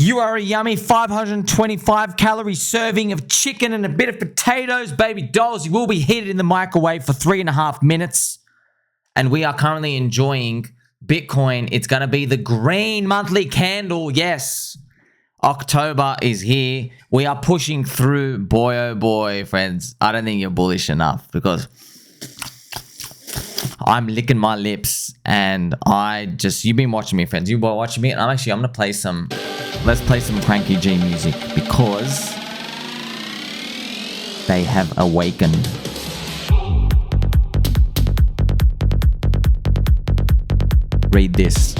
You are a yummy 525 calorie serving of chicken and a bit of potatoes, baby dolls. You will be heated in the microwave for 3.5 minutes. And we are currently enjoying Bitcoin. It's going to be the green monthly candle. Yes. October is here. We are pushing through. Boy, oh boy, friends. I don't think you're bullish enough because I'm licking my lips and you've been watching me, friends. You've been watching me. And I'm going to play let's play some Cranky G music because they have awakened. Read this.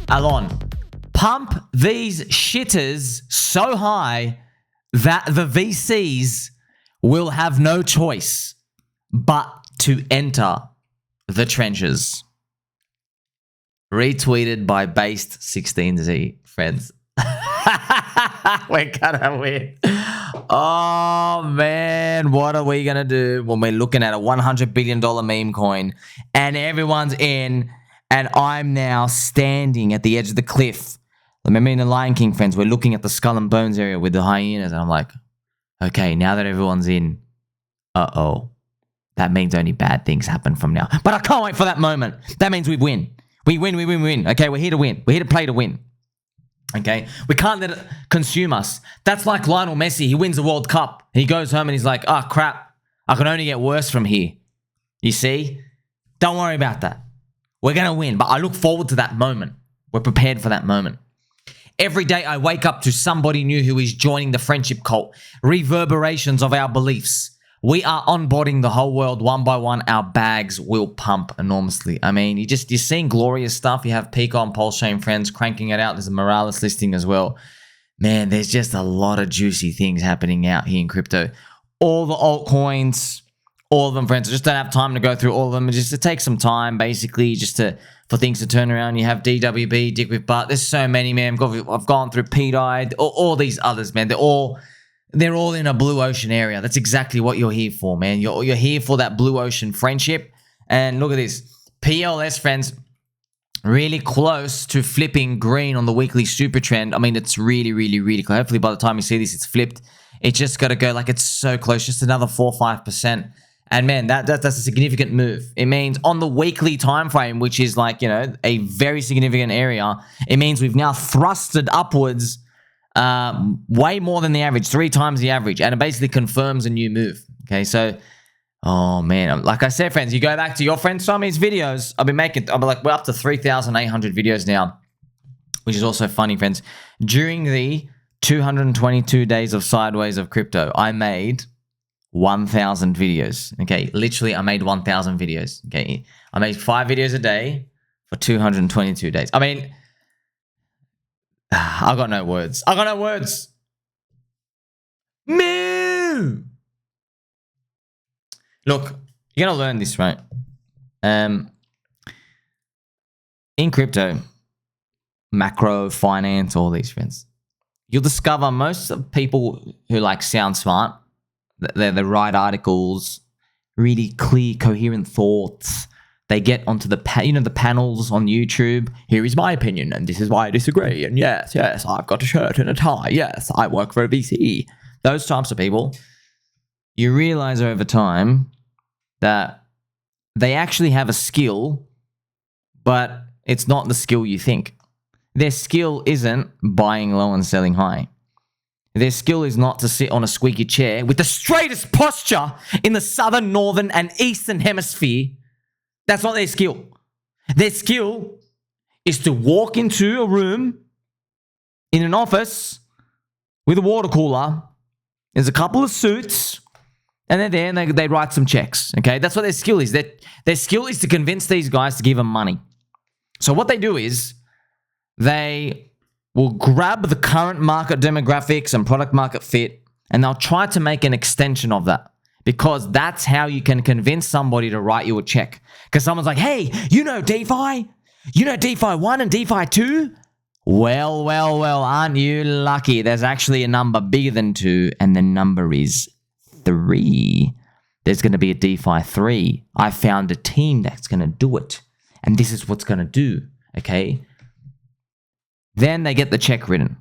Alon, pump these shitters so high that the VCs will have no choice but to enter the trenches. Retweeted by Based16Z, friends. We're gonna win. Oh man, what are we gonna do when we're looking at a $100 billion meme coin and everyone's in and I'm now standing at the edge of the cliff? Remember in The Lion King, friends, we're looking at the skull and bones area with the hyenas and I'm like, okay, now that everyone's in, that means only bad things happen from now. But I can't wait for that moment. That means we win. We win. Okay, we're here to win. We're here to play to win. Okay, we can't let it consume us. That's like Lionel Messi. He wins the World Cup. He goes home and he's like, oh, crap. I can only get worse from here. You see? Don't worry about that. We're going to win. But I look forward to that moment. We're prepared for that moment. Every day I wake up to somebody new who is joining the friendship cult. Reverberations of our beliefs. We are onboarding the whole world one by one. Our bags will pump enormously. I mean, you're seeing glorious stuff. You have Pico and Pulse Chain, friends, cranking it out. There's a Morales listing as well. Man, there's just a lot of juicy things happening out here in crypto. All the altcoins, all of them, friends. I just don't have time to go through all of them. Just to take some time, basically, for things to turn around. You have DWB, Dick with Butt. There's so many, man. I've gone through P-Dye, all these others, man. They're all in a blue ocean area. That's exactly what you're here for, man. You're here for that blue ocean friendship. And look at this. PLS, friends, really close to flipping green on the weekly super trend. I mean, it's really, really, really close. Hopefully by the time you see this, it's flipped. It's just got to go like it's so close. Just another 4 or 5%. And man, that's a significant move. It means on the weekly time frame, which is like, a very significant area, it means we've now thrusted upwards way more than the average, 3 times the average, and it basically confirms a new move. Okay, so oh man, like I said, friends, you go back to your friend Sommi's videos. We're up to 3,800 videos now, which is also funny, friends. During the 222 days of sideways of crypto, I made 1,000 videos. Okay, literally, I made 1,000 videos. Okay, I made 5 videos a day for 222 days. I mean, I got no words. Moo! Look, you're going to learn this, right? In crypto, macro, finance, all these, friends, you'll discover most of people who sound smart, they write articles, really clear, coherent thoughts. They get onto the panels on YouTube. Here is my opinion, and this is why I disagree. And yes, I've got a shirt and a tie. Yes, I work for a VC. Those types of people, you realize over time that they actually have a skill, but it's not the skill you think. Their skill isn't buying low and selling high. Their skill is not to sit on a squeaky chair with the straightest posture in the southern, northern, and eastern hemisphere. That's not their skill. Their skill is to walk into a room in an office with a water cooler. There's a couple of suits, and they're there and they write some checks. Okay, that's what their skill is. Their skill is to convince these guys to give them money. So what they do is they will grab the current market demographics and product market fit, and they'll try to make an extension of that. Because that's how you can convince somebody to write you a check. Because someone's like, hey, DeFi? DeFi 1 and DeFi 2? Well, aren't you lucky? There's actually a number bigger than 2, and the number is 3. There's going to be a DeFi 3. I found a team that's going to do it. And this is what's going to do, okay? Then they get the check written.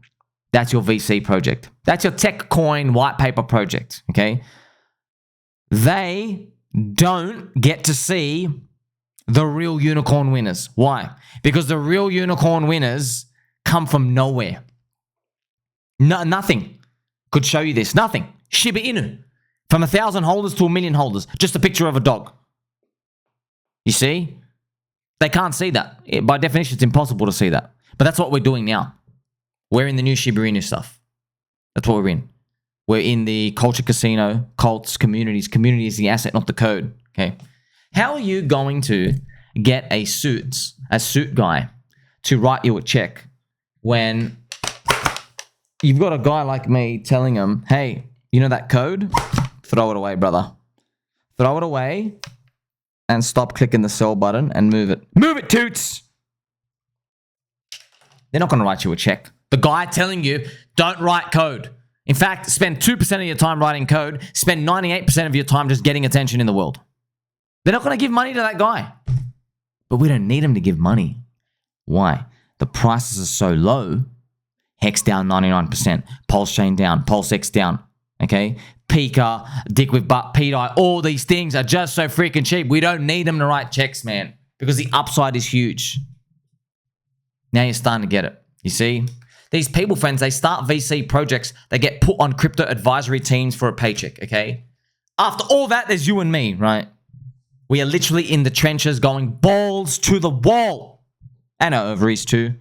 That's your VC project. That's your tech coin white paper project, okay? They don't get to see the real unicorn winners. Why? Because the real unicorn winners come from nowhere. Nothing could show you this. Nothing. Shiba Inu. From 1,000 holders to 1,000,000 holders. Just a picture of a dog. You see? They can't see that. By definition, it's impossible to see that. But that's what we're doing now. We're in the new Shiba Inu stuff. That's what we're in. We're in the culture casino, cults, communities. Community is the asset, not the code. Okay. How are you going to get a suit guy to write you a check when you've got a guy like me telling him, hey, you know that code? Throw it away, brother. Throw it away and stop clicking the sell button and move it. Move it, toots! They're not going to write you a check. The guy telling you, don't write code. In fact, spend 2% of your time writing code. Spend 98% of your time just getting attention in the world. They're not going to give money to that guy. But we don't need him to give money. Why? The prices are so low. HEX down 99%. Pulse Chain down. Pulse X down. Okay? Pika, Dick with Butt, PDI, all these things are just so freaking cheap. We don't need them to write checks, man. Because the upside is huge. Now you're starting to get it. You see? These people, friends, they start VC projects. They get put on crypto advisory teams for a paycheck, okay? After all that, there's you and me, right? We are literally in the trenches going balls to the wall. And our ovaries too.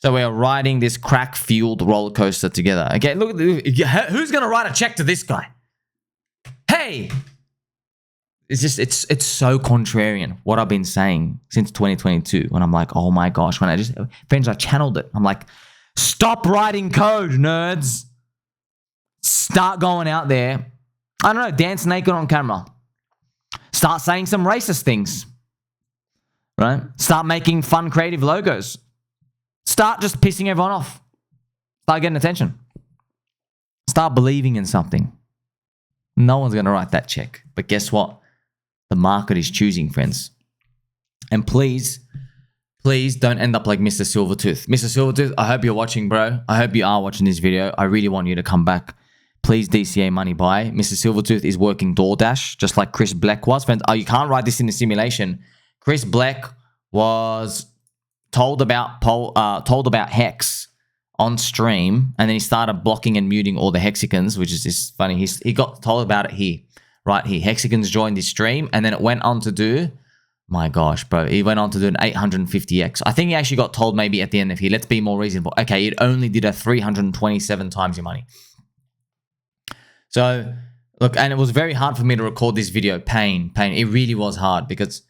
So we are riding this crack-fueled roller coaster together. Okay, look, who's going to write a check to this guy? Hey! It's so contrarian, what I've been saying since 2022. When I'm like, oh my gosh, when I channeled it. I'm like, stop writing code, nerds. Start going out there. I don't know, dance naked on camera. Start saying some racist things. Right? Start making fun, creative logos. Start just pissing everyone off. Start getting attention. Start believing in something. No one's going to write that check. But guess what? The market is choosing, friends. And please don't end up like Mr. Silvertooth. Mr. Silvertooth, I hope you're watching, bro. I hope you are watching this video. I really want you to come back. Please DCA money buy. Mr. Silvertooth is working DoorDash, just like Chris Blec was. Friends, you can't write this in the simulation. Chris Blec was told about HEX on stream, and then he started blocking and muting all the Hexicans, which is just funny. He got told about it here, right here. Hexicans joined this stream, and then it went on to do, my gosh, bro, he went on to do an 850x. I think he actually got told maybe at the end of here, let's be more reasonable. Okay, it only did a 327 times your money. So, look, and it was very hard for me to record this video. Pain. It really was hard because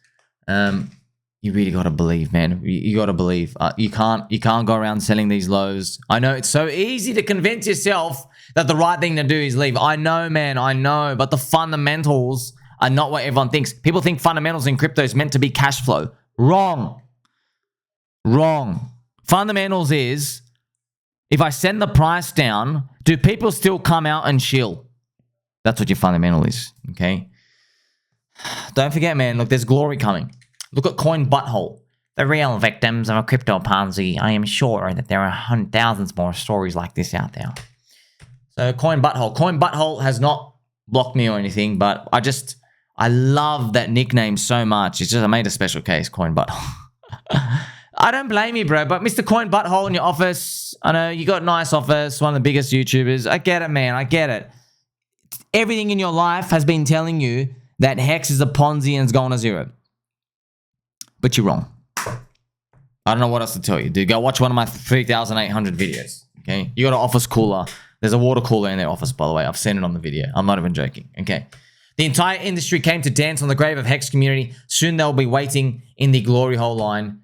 you really got to believe, man. You got to believe. You can't go around selling these lows. I know it's so easy to convince yourself that the right thing to do is leave. I know, man. I know. But the fundamentals are not what everyone thinks. People think fundamentals in crypto is meant to be cash flow. Wrong. Fundamentals is, if I send the price down, do people still come out and chill? That's what your fundamental is, okay? Don't forget, man, look, there's glory coming. Look at CoinButtHole. The real victims of a crypto Ponzi. I am sure that there are thousands more stories like this out there. So CoinButtHole. CoinButtHole has not blocked me or anything, but I love that nickname so much. It's just, I made a special case, CoinButtHole. I don't blame you, bro, but Mr. CoinButtHole in your office, I know you got a nice office, one of the biggest YouTubers. I get it, man. I get it. Everything in your life has been telling you that HEX is a Ponzi and it's going to zero. But you're wrong. I don't know what else to tell you, dude. Go watch one of my 3,800 videos, okay? You got an office cooler. There's a water cooler in their office, by the way. I've seen it on the video. I'm not even joking, okay? The entire industry came to dance on the grave of HEX community. Soon they'll be waiting in the glory hole line.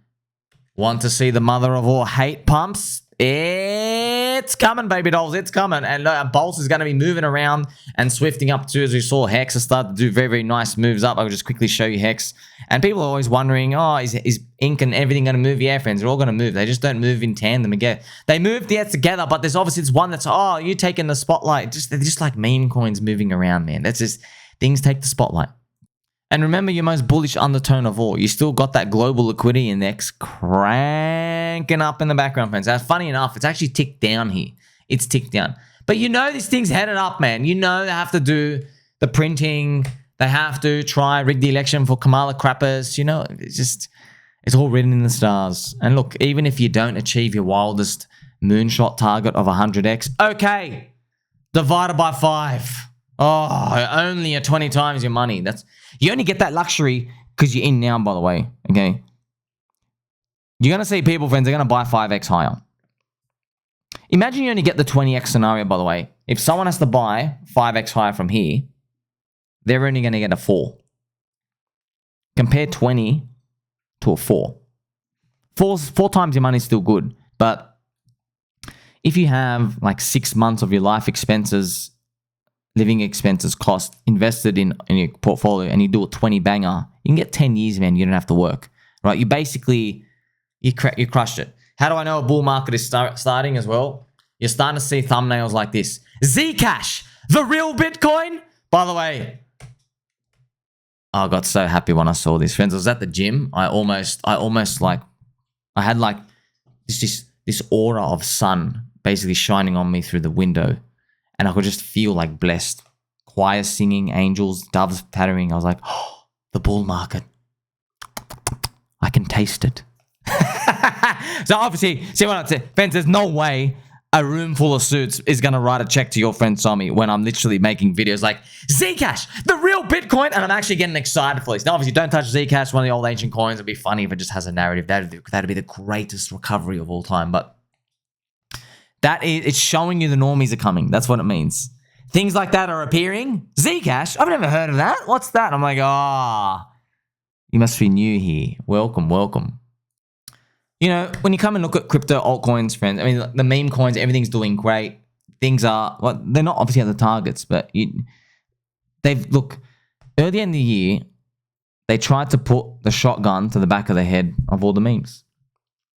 Want to see the mother of all hate pumps? It's coming, baby dolls. It's coming. And Pulse is going to be moving around and swifting up too, as we saw HEX has started to do very, very nice moves up. I'll just quickly show you HEX. And people are always wondering, oh, is Ink and everything going to move? Yeah, friends, they're all going to move. They just don't move in tandem again. They move together, but there's obviously this one that's, oh, you taking the spotlight. They're just like meme coins moving around, man. That's just, things take the spotlight. And remember your most bullish undertone of all. You still got that global liquidity index cranking up in the background, friends. Funny enough, it's actually ticked down here. It's ticked down. But you know this thing's headed up, man. You know they have to do the printing. They have to try rig the election for Kamala crappers. You know, it's all written in the stars. And look, even if you don't achieve your wildest moonshot target of 100x, okay, divided by 5. Oh, only at 20 times your money. You only get that luxury because you're in now, by the way, okay? You're going to see people, friends, they're going to buy 5x higher. Imagine you only get the 20x scenario, by the way. If someone has to buy 5x higher from here, they're only going to get a 4. Compare 20 to a 4. 4 times your money is still good, but if you have like 6 months of your life expenses, living expenses cost invested in your portfolio, and you do a 20 banger, you can get 10 years, man. You don't have to work, right? You basically, you crushed it. How do I know a bull market is starting as well? You're starting to see thumbnails like this. ZCash, the real Bitcoin. By the way, I got so happy when I saw this, friends. I was at the gym. I almost like, I had like this aura of sun basically shining on me through the window. And I could just feel like blessed. Choir singing, angels, doves pattering. I was like, oh, the bull market. I can taste it. So obviously, see what I'm saying? Friends, there's no way a room full of suits is going to write a check to your friend Sommi when I'm literally making videos like, ZCash, the real Bitcoin. And I'm actually getting excited for this. Now, obviously, don't touch ZCash, one of the old ancient coins. It'd be funny if it just has a narrative. That'd be the greatest recovery of all time. But it's showing you the normies are coming. That's what it means. Things like that are appearing. ZCash, I've never heard of that. What's that? I'm like, you must be new here. Welcome, welcome. You know, when you come and look at crypto altcoins, friends, I mean, the meme coins, everything's doing great. Things are, well, they're not obviously at the targets, but look, earlier in the year, they tried to put the shotgun to the back of the head of all the memes.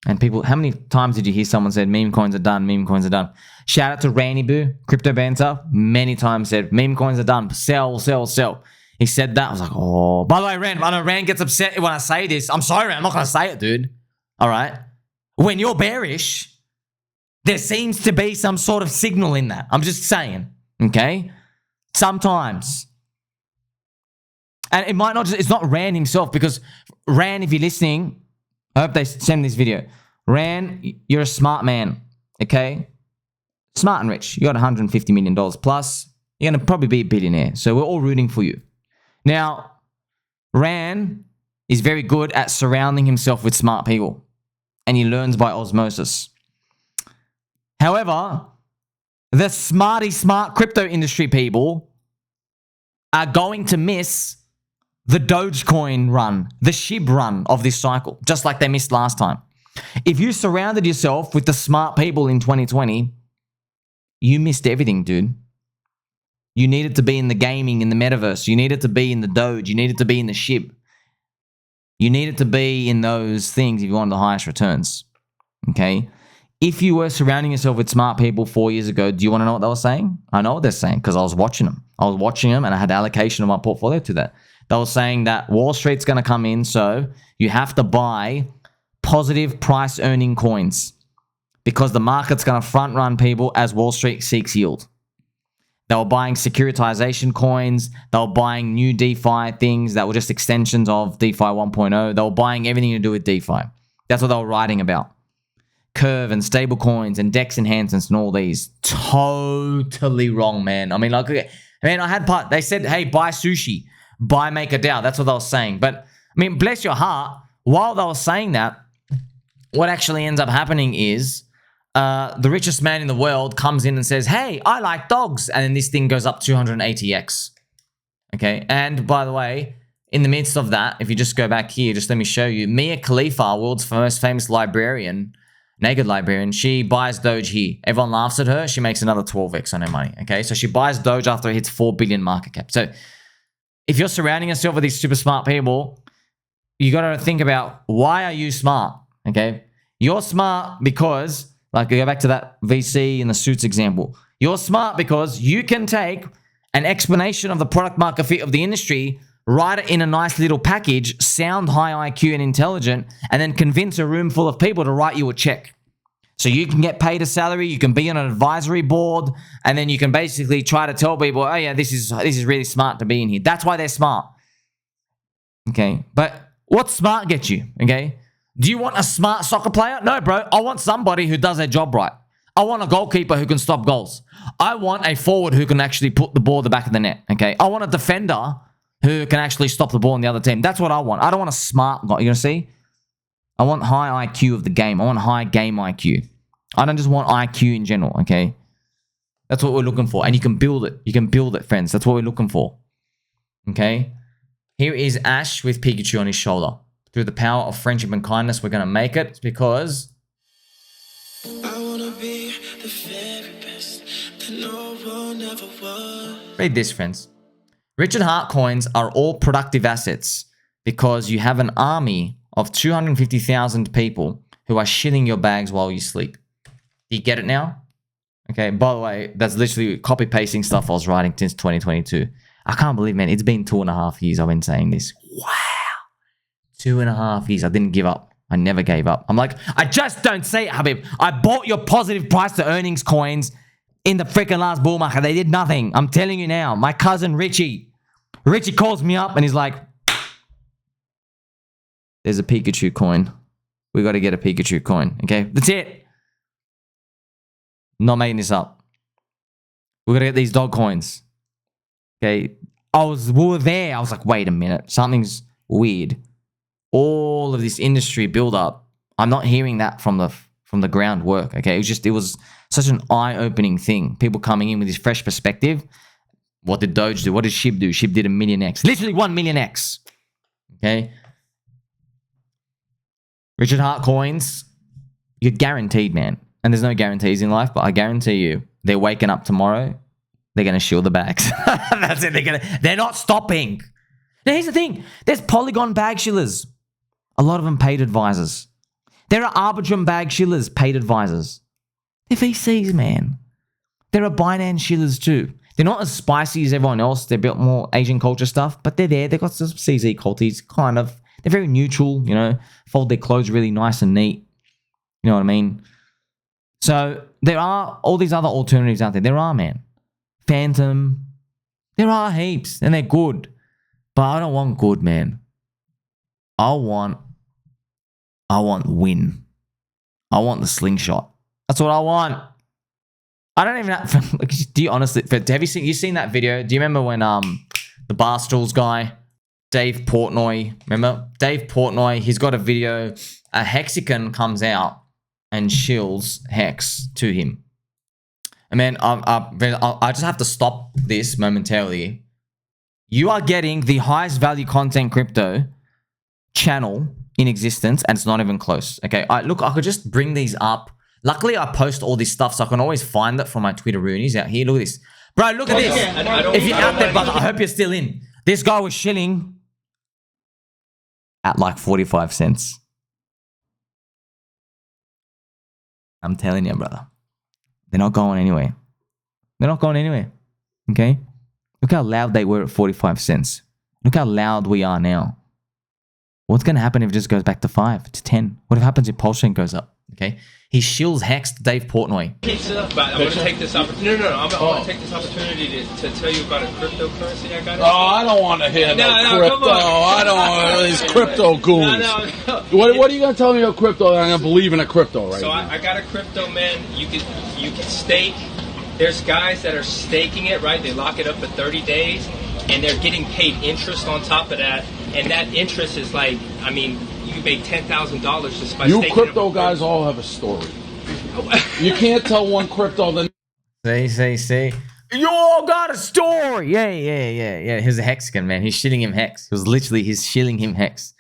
And people, how many times did you hear someone said, meme coins are done, meme coins are done? Shout out to Randy Boo, Crypto Banter, many times said, meme coins are done, sell, sell, sell. He said that, I was like, oh. By the way, Rand, I know Rand gets upset when I say this. I'm sorry, Rand, I'm not going to say it, dude. All right? When you're bearish, there seems to be some sort of signal in that. I'm just saying, okay? Sometimes. And it might not just, it's not Rand himself, because Rand, if you're listening, I hope they send this video. Rand, you're a smart man, okay? Smart and rich. You got $150 million plus. You're going to probably be a billionaire. So we're all rooting for you. Now, Rand is very good at surrounding himself with smart people. And he learns by osmosis. However, the smart crypto industry people are going to miss the Dogecoin run, the SHIB run of this cycle, just like they missed last time. If you surrounded yourself with the smart people in 2020, you missed everything, dude. You needed to be in the gaming, in the metaverse. You needed to be in the Doge. You needed to be in the SHIB. You needed to be in those things if you wanted the highest returns, okay? If you were surrounding yourself with smart people 4 years ago, do you want to know what they were saying? I know what they're saying because I was watching them. And I had allocation of my portfolio to that. They were saying that Wall Street's going to come in, so you have to buy positive price earning coins because the market's going to front run people as Wall Street seeks yield. They were buying securitization coins. They were buying new DeFi things that were just extensions of DeFi 1.0. They were buying everything to do with DeFi. That's what they were writing about. Curve and stable coins and DEX enhancements and all these. Totally wrong, man. I mean, like, man, they said, hey, buy sushi. Buy MakerDAO. That's what they were saying. But, I mean, bless your heart. While they were saying that, what actually ends up happening is the richest man in the world comes in and says, hey, I like dogs. And then this thing goes up 280x. Okay. And by the way, in the midst of that, if you just go back here, just let me show you. Mia Khalifa, world's most famous librarian, naked librarian, she buys Doge here. Everyone laughs at her. She makes another 12x on her money. Okay. So she buys Doge after it hits 4 billion market cap. So if you're surrounding yourself with these super smart people, you got to think about, why are you smart? Okay. You're smart because, like, go back to that VC in the suits example. You're smart because you can take an explanation of the product market fit of the industry write it in a nice little package, sound high IQ and intelligent, and then convince a room full of people to write you a check. So you can get paid a salary, you can be on an advisory board, and then you can basically try to tell people, oh yeah, this is really smart to be in here. That's why they're smart. Okay, but what's smart get you? Okay, do you want a smart soccer player? No, bro. I want somebody who does their job right. I want a goalkeeper who can stop goals. I want a forward who can actually put the ball at the back of the net. Okay, I want a defender who can actually stop the ball in the other team. That's what I want. I don't want a smart guy. You gonna see? I want high IQ of the game. I want high game IQ. I don't just want IQ in general. Okay, that's what we're looking for, and you can build it. You can build it, friends. That's what we're looking for. Okay. Here is Ash with Pikachu on his shoulder. Through the power of friendship and kindness, we're going to make it. It's because I wanna be the very best that no one ever was. Read this, friends. Richard Hart coins are all productive assets because you have an army of 250,000 people who are shitting your bags while you sleep. Do you get it now? Okay, by the way, that's literally copy-pasting stuff I was writing since 2022. I can't believe, man, it's been 2.5 years I've been saying this. Wow. 2.5 years. I didn't give up. I never gave up. I'm like, I just don't say it, Habib. I bought your positive price to earnings coins in the freaking last bull market. They did nothing. I'm telling you now. My cousin Richie calls me up and he's like, there's a Pikachu coin. We got to get a Pikachu coin. Okay, that's it. Not making this up. We got to get these dog coins. Okay, we were there. I was like, wait a minute, something's weird. All of this industry build up, I'm not hearing that from the groundwork. Okay, it was such an eye-opening thing. People coming in with this fresh perspective. What did Doge do? What did SHIB do? SHIB did 1 million X, literally 1 million X. Okay, Richard Hart coins, you're guaranteed, man. And there's no guarantees in life, but I guarantee you, they're waking up tomorrow. They're going to shield the bags. That's it. They're not stopping. Now, here's the thing. There's Polygon bag shillers. A lot of them paid advisors. There are Arbitrum bag shillers, paid advisors. They're VCs, man. There are Binance shillers too. They're not as spicy as everyone else. They're built more Asian culture stuff, but they're there. They've got some CZ culties, kind of. They're very neutral, you know, fold their clothes really nice and neat. You know what I mean? So there are all these other alternatives out there. There are, man. Phantom. There are heaps, and they're good. But I don't want good, man. I want win. I want the slingshot. That's what I want. I don't even have, like, do you honestly, have you seen that video? Do you remember when the Barstools guy, Dave Portnoy, remember? Dave Portnoy, he's got a video, a Hexagon comes out and shills Hex to him. And man, I just have to stop this momentarily. You are getting the highest value content crypto channel in existence, and it's not even close. Okay, look, I could just bring these up. Luckily, I post all this stuff, so I can always find it from my Twitter roonies out here. Look at this. Bro, look at this. If you're out there, brother, I hope you're still in. This guy was shilling at like 45 cents. I'm telling you, brother. They're not going anywhere. They're not going anywhere. Okay? Look how loud they were at 45 cents. Look how loud we are now. What's going to happen if it just goes back to 5, to 10? What happens if Pulse Chain goes up? Okay? He shills Hex to Dave Portnoy. I'm going to take this opportunity. I'm going to take this opportunity to tell you about a cryptocurrency I got. Oh, I don't want to hear crypto. I don't want these crypto goons. What are you going to tell me about crypto that I'm going to believe in a crypto right now? I got a crypto, man. You can stake. There's guys that are staking it, right? They lock it up for 30 days, and they're getting paid interest on top of that. And that interest is like, I mean, you can make $10,000 just by staking. You crypto guys all have a story. You can't tell one crypto the See. You all got a story. Yeah. Here's a Hexagon, man. He's shilling him Hex. It was literally he's shilling him Hex.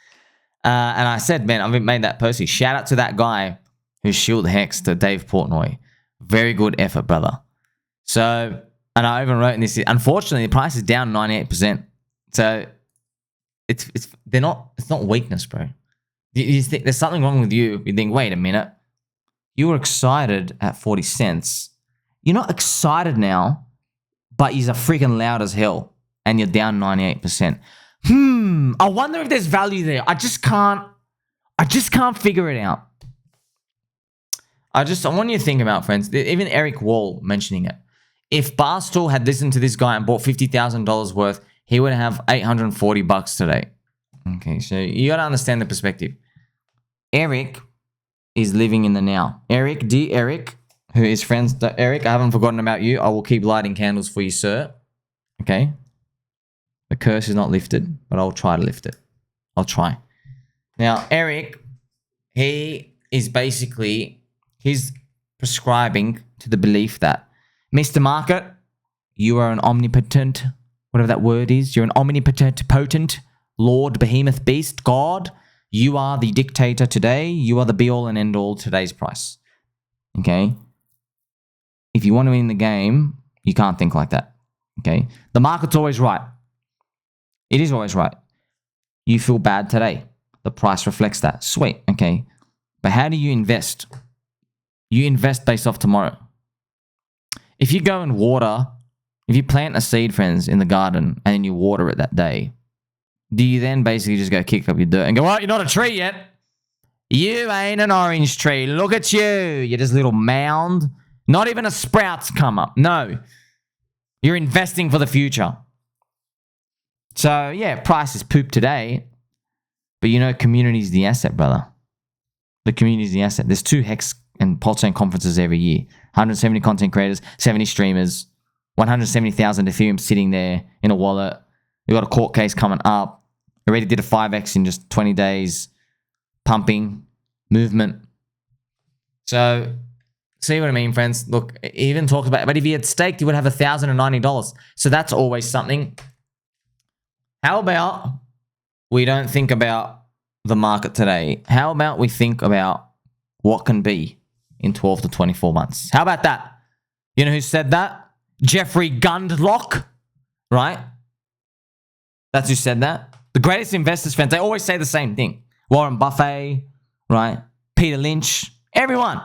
And I said, man, I've made that post. Shout out to that guy who shilled Hex to Dave Portnoy. Very good effort, brother. So, and I even wrote in this. Unfortunately, the price is down 98%. So it's not weakness, bro. You think there's something wrong with you. You think, wait a minute. You were excited at 40 cents. You're not excited now, but you're freaking loud as hell, and you're down 98%. I wonder if there's value there. I just can't figure it out. I want you to think about, friends, even Eric Wall mentioning it. If Barstool had listened to this guy and bought $50,000 worth, he would have $840 today. Okay, so you got to understand the perspective. Eric is living in the now. Eric, dear Eric, who is friends to Eric, I haven't forgotten about you. I will keep lighting candles for you, sir. Okay? The curse is not lifted, but I'll try to lift it. I'll try. Now, Eric, he is basically, he's prescribing to the belief that, Mr. Market, you are an omnipotent, whatever that word is, you're an omnipotent, potent, Lord, behemoth, beast, God. You are the dictator today. You are the be-all and end-all today's price. Okay? If you want to win the game, you can't think like that. Okay? The market's always right. It is always right. You feel bad today. The price reflects that. Sweet. Okay. But how do you invest? You invest based off tomorrow. If you go and water, if you plant a seed, friends, in the garden and you water it that day, do you then basically just go kick up your dirt and go, well, you're not a tree yet. You ain't an orange tree. Look at you. You're just a little mound. Not even a sprout's come up. No. You're investing for the future. So, yeah, price is poop today. But you know, community is the asset, brother. The community is the asset. There's 2 HEX and Pulse Chain conferences every year. 170 content creators, 70 streamers, 170,000 Ethereum sitting there in a wallet. We've got a court case coming up. Already did a 5x in just 20 days. Pumping. Movement. So, see what I mean, friends? Look, he even talks about it. But if he had staked, he would have $1,090. So that's always something. How about we don't think about the market today? How about we think about what can be in 12 to 24 months? How about that? You know who said that? Jeffrey Gundlach, right? That's who said that. The greatest investors, friends, they always say the same thing. Warren Buffett, right? Peter Lynch, everyone.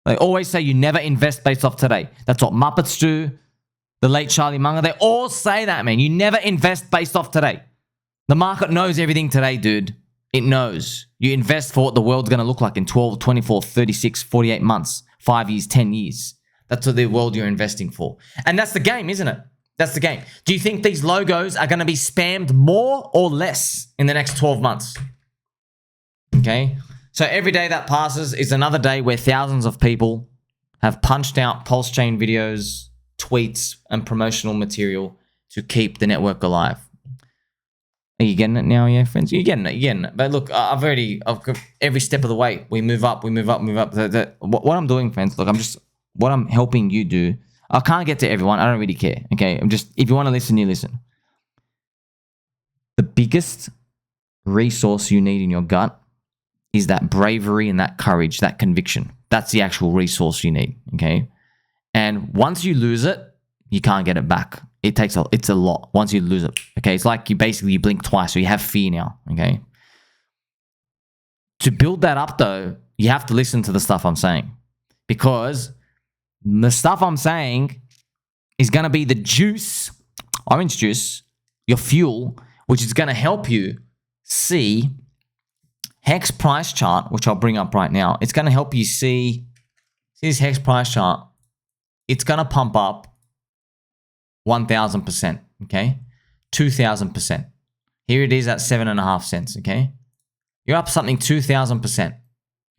They always say you never invest based off today. That's what Muppets do. The late Charlie Munger, they all say that, man. You never invest based off today. The market knows everything today, dude. It knows. You invest for what the world's going to look like in 12, 24, 36, 48 months, 5 years, 10 years. That's what the world you're investing for. And that's the game, isn't it? That's the game. Do you think these logos are going to be spammed more or less in the next 12 months? Okay. So every day that passes is another day where thousands of people have punched out Pulse Chain videos, tweets, and promotional material to keep the network alive. Are you getting it now, yeah, friends? You're getting it. But look, I've got every step of the way. We move up. What I'm doing, friends, look, what I'm helping you do, I can't get to everyone. I don't really care, okay? If you want to listen, you listen. The biggest resource you need in your gut is that bravery and that courage, that conviction. That's the actual resource you need, okay? And once you lose it, you can't get it back. It's a lot once you lose it, okay? It's like you blink twice, so you have fear now, okay? To build that up, though, you have to listen to the stuff I'm saying, because the stuff I'm saying is going to be the juice, orange juice, your fuel, which is going to help you see HEX price chart, which I'll bring up right now. It's going to help you see this HEX price chart. It's going to pump up 1,000%, okay? 2,000%. Here it is at 7.5 cents, okay? You're up something 2,000%,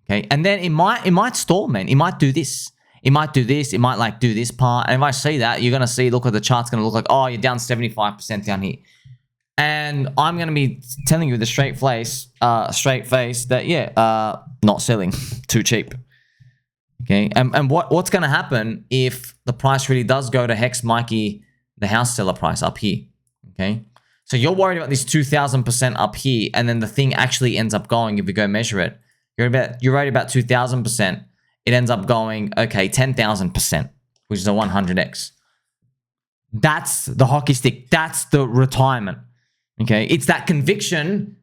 okay? And then it might stall, man. It might do this. It might do this. It might like do this part. And if I see that, you're going to see, look what the chart's going to look like. Oh, you're down 75% down here. And I'm going to be telling you with a straight face that, yeah, not selling. Too cheap. Okay. And what's going to happen if the price really does go to HEX Mikey, the house seller price up here? Okay. So you're worried about this 2,000% up here, and then the thing actually ends up going, if you go measure it, you're worried about 2,000%. It ends up going, okay, 10,000%, which is a 100x. That's the hockey stick. That's the retirement. Okay. It's that conviction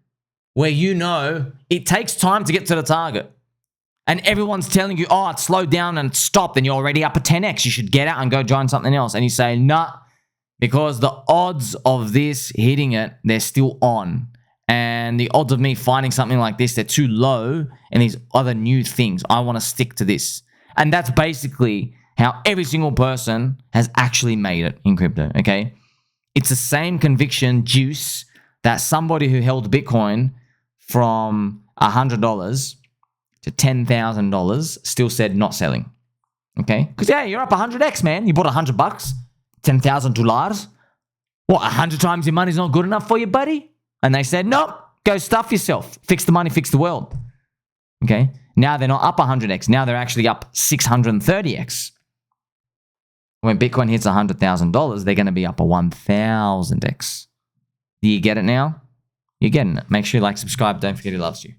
where you know it takes time to get to the target. And everyone's telling you, oh, it's slowed down and stopped, and you're already up at 10x. You should get out and go join something else. And you say, nah, because the odds of this hitting it, they're still on. And the odds of me finding something like this, they're too low. And these other new things, I want to stick to this. And that's basically how every single person has actually made it in crypto, okay? It's the same conviction juice that somebody who held Bitcoin from $100 to $10,000 still said not selling, okay? Because, yeah, you're up 100x, man. You bought $100, $10,000. What, 100 times your money's not good enough for you, buddy? And they said, nope, go stuff yourself. Fix the money, fix the world. Okay? Now they're not up 100x. Now they're actually up 630x. When Bitcoin hits $100,000, they're going to be up a 1,000x. Do you get it now? You're getting it. Make sure you like, subscribe. Don't forget he loves you.